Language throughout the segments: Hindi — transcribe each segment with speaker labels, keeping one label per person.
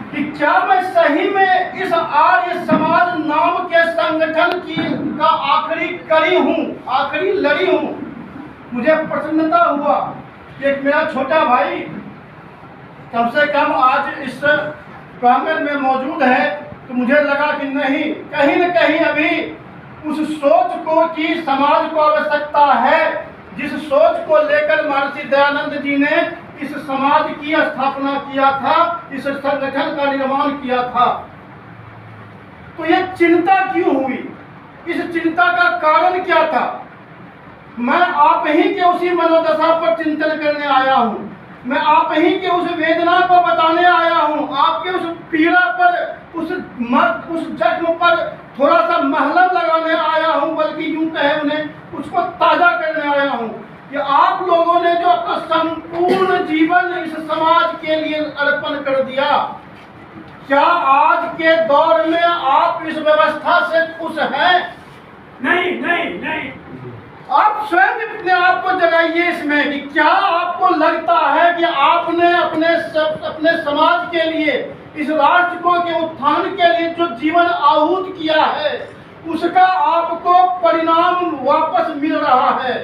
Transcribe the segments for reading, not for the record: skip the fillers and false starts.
Speaker 1: कि क्या मैं सही में इस आर्य समाज नाम के संगठन की का आखिरी कड़ी हूँ, आखिरी लड़ी हूँ। मुझे प्रसन्नता हुआ कि एक मेरा छोटा भाई कम से कम आज इस प्रांगण में मौजूद है, तो मुझे लगा कि नहीं, कहीं न कहीं अभी उस सोच को कि समाज को आवश्यकता है, जिस सोच को लेकर महर्षि दयानंद जी ने इस समाज की स्थापना किया था, इस संगठन का निर्माण किया था। तो ये चिंता क्यों हुई, इस चिंता का कारण क्या था? मैं आप ही के उसी मनोदशा पर चिंतन करने आया हूँ, मैं आप ही के उस वेदना को बताने आया हूँ, आपके उस पीड़ा पर, उस जख्म पर थोड़ा सा महलम लगाने आया हूँ, बल्कि यूं कहे उन्हें उसको ताजा करने आया हूँ कि आप लोगों ने जो अपना संपूर्ण जीवन इस समाज के लिए अर्पण कर दिया, क्या आज के दौर में आप इस व्यवस्था से खुश हैं?
Speaker 2: नहीं नहीं नहीं।
Speaker 1: आप स्वयं अपने आप को जगाइए इसमें कि क्या आपको लगता है कि आपने अपने समाज के लिए, इस राष्ट्र को के उत्थान के लिए जो जीवन आहूत किया है, उसका आपको परिणाम वापस मिल रहा है?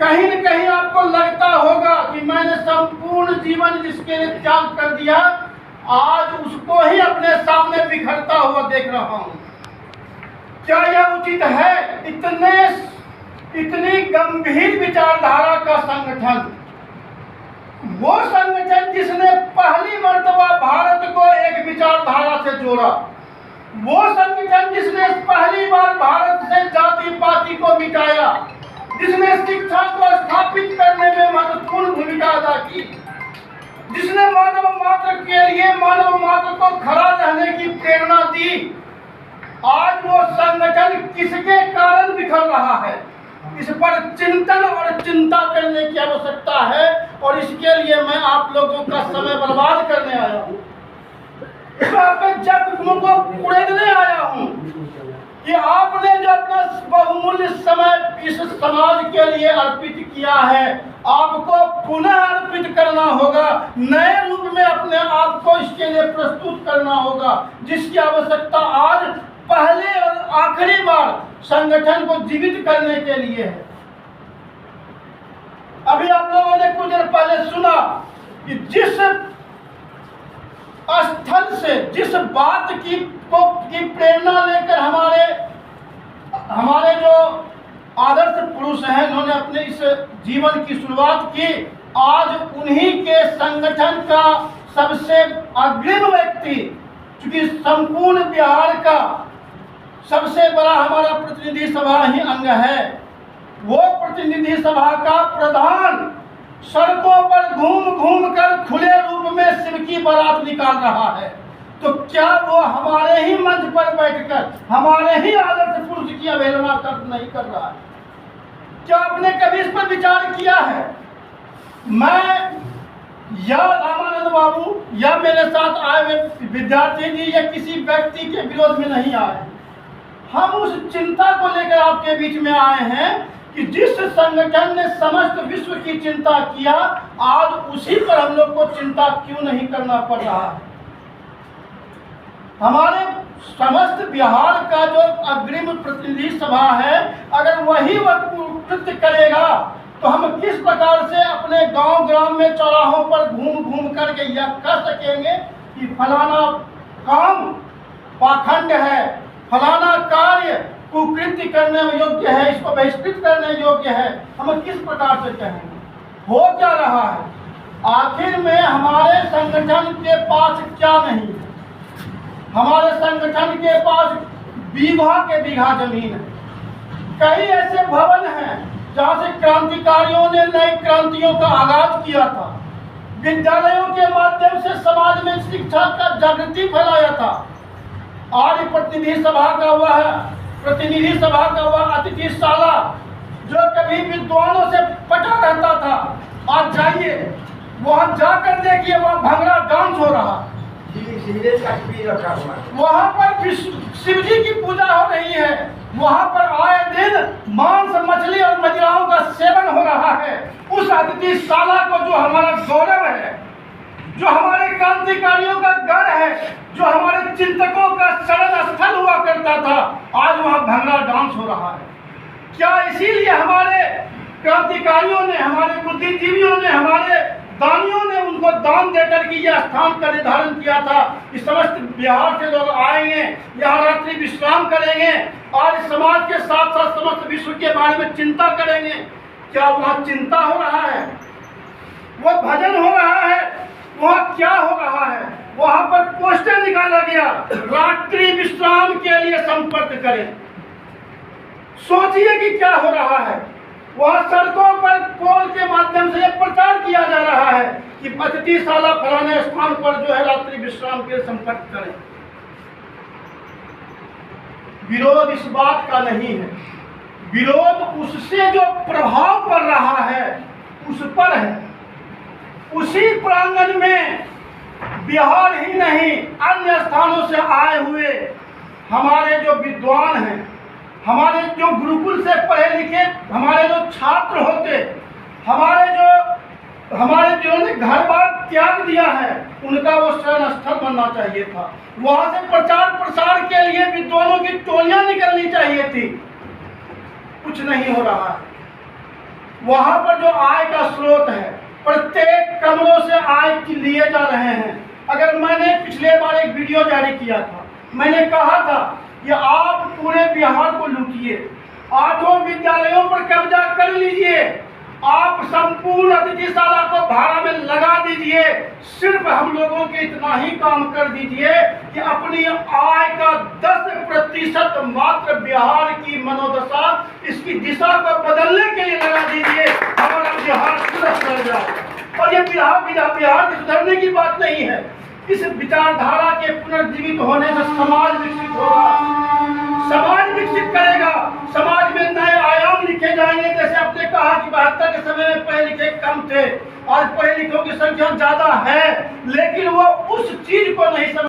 Speaker 1: कहीं न कहीं आपको लगता होगा कि मैंने संपूर्ण जीवन जिसके लिए त्याग कर दिया, आज उसको ही अपने सामने बिखरता हुआ देख रहा हूँ। क्या यह उचित है? इतनी गंभीर विचारधारा का संगठन, वो संगठन जिसने पहली मर्तबा भारत को एक विचारधारा से जोड़ा, वो संगठन जिसने पहली बार भारत से जाति पाति को मिटाया, जिसने शिक्षा को स्थापित करने में महत्वपूर्ण भूमिका अदा की, जिसने मानव मात्र के लिए मानव मात्र को खड़ा रहने की प्रेरणा दी, आज वो संगठन किसके कारण बिखर रहा है? इस पर चिंतन और चिंता करने की आवश्यकता है, और इसके लिए मैं आप लोगों का समय बर्बाद करने आया हूँ, जख्मों को उड़ेलने आया हूँ कि आपने जो अपना बहुमूल्य समय इस समाज के लिए अर्पित किया है, आपको पुनः अर्पित करना होगा, नए रूप में अपने आप को इसके लिए प्रस्तुत करना होगा, जिसकी आवश्यकता आज पहले और आखिरी बार संगठन को जीवित करने के लिए है। अभी आप लोगों ने कुछ देर पहले सुना कि जिस स्थल से, जिस बात की प्रेरणा लेकर हमारे जो आदर्श पुरुष हैं, उन्होंने अपने इस जीवन की शुरुआत की, आज उन्हीं के संगठन का सबसे अग्रिम व्यक्ति, क्योंकि संपूर्ण बिहार का सबसे बड़ा हमारा प्रतिनिधि सभा ही अंग है, वो प्रतिनिधि सभा का प्रधान सड़कों पर घूम घूम कर खुले रूप में शिव की बारात निकाल रहा है, तो क्या वो हमारे ही मंच पर बैठकर हमारे ही आदर्श पुरुष की अवहेलना नहीं कर रहा है? क्या आपने कभी इस पर विचार किया है? मैं या रामानंद बाबू या मेरे साथ आए हुए विद्यार्थी जी या किसी व्यक्ति के विरोध में नहीं आए, हम उस चिंता को लेकर आपके बीच में आए हैं कि जिस संगठन ने समस्त विश्व की चिंता किया, आज उसी पर हम लोग को चिंता क्यों नहीं करना पड़ रहा है? हमारे समस्त बिहार का जो अग्रिम प्रतिनिधि सभा है, अगर वही कृत्य करेगा, तो हम किस प्रकार से अपने गांव ग्राम में चौराहों पर घूम घूम करके यह कह सकेंगे कि फलाना काम पाखंड है, फलाना कार्य कुकृत्य करने योग्य है, इसको बहिष्कृत करने योग्य है? हम किस प्रकार से कहेंगे? हो क्या रहा है? आखिर में हमारे संगठन के पास क्या नहीं है? हमारे संगठन के पास बीघा के बीघा जमीन है, कई ऐसे भवन हैं जहाँ से क्रांतिकारियों ने नई क्रांतियों का आगाज किया था, विद्यालयों के माध्यम से समाज में शिक्षा का जागृति फैलाया था। आर्य प्रतिनिधि सभा का वह अतिथिशाला जो कभी विद्वानों से पटा रहता था, आज जाइए वहाँ जाकर देखिए, वहाँ भंगड़ा डांस हो रहा, वहाँ पर शिव जी की पूजा हो रही है, वहाँ पर आए दिन मांस मछली और मदिराओं का सेवन हो रहा है। उस अतिथिशाला को जो हमारा गौरव है, जो हमारे क्रांतिकारियों का गढ़ है, जो हमारे चिंतकों का शरण स्थल हुआ करता था, आज वहां भंगड़ा डांस हो रहा है। क्या इसीलिए हमारे क्रांतिकारियों ने, हमारे बुद्धिजीवियों ने, हमारे दानियों ने उनको दान देकर के यह स्थान का निर्धारण किया था कि समस्त बिहार से लोग आएंगे, यहाँ रात्रि विश्राम करेंगे और समाज के साथ साथ समस्त विश्व के बारे में चिंता करेंगे? क्या वहाँ चिंता हो रहा है? वो भजन हो रहा है? वहाँ क्या हो रहा है? वहाँ पर पोस्टर निकाला गया, रात्रि विश्राम के लिए संपर्क करें। सोचिए कि क्या हो रहा है। वहाँ सड़कों पर पोल के माध्यम से प्रचार किया जा रहा है कि अतिथिशाला फलाने स्थान पर जो है रात्रि विश्राम के लिए संपर्क करें। विरोध इस बात का नहीं है, विरोध उससे जो प्रभाव पड़ रहा है उस पर है। उसी प्रांगण में बिहार ही नहीं, अन्य स्थानों से आए हुए हमारे जो विद्वान हैं, हमारे जो गुरुकुल से पढ़े लिखे हमारे जो छात्र होते, हमारे जिन्होंने घर बार त्याग दिया है, उनका वो शरण स्थल बनना चाहिए था। वहां से प्रचार प्रसार के लिए विद्वानों की टोलियां निकलनी चाहिए थी। कुछ नहीं हो रहा है। वहां पर जो आय का स्रोत है, प्रत्येक कमरों से आय लिए जा रहे हैं। अगर मैंने पिछले बार एक वीडियो जारी किया था, मैंने कहा था कि आप पूरे बिहार को लूटिए, 8 विद्यालयों पर कब्जा कर लीजिए, आप संपूर्ण अतिथिशाला को भाड़ा में लगा दीजिए, सिर्फ हम लोगों के इतना ही काम कर दीजिए कि अपनी आय का 10% मात्र बिहार की मनोदशा, इसकी दिशा को बदलने के लिए लगा दीजिए, हमारा बिहार सुरक्षित रह जाए। और ये बिहार की सुधरने की बात नहीं है। इस विचारधारा के पुनर्जीवित होने से समाज विकसित होगा, समाज विकसित करेगा, समाज में नए आयाम लिखे जाएंगे। जैसे आपने कहा कि 72 के समय में पढ़े लिखे कम थे, आज पढ़े लिखों की संख्या ज्यादा है, लेकिन वो उस चीज को नहीं समझ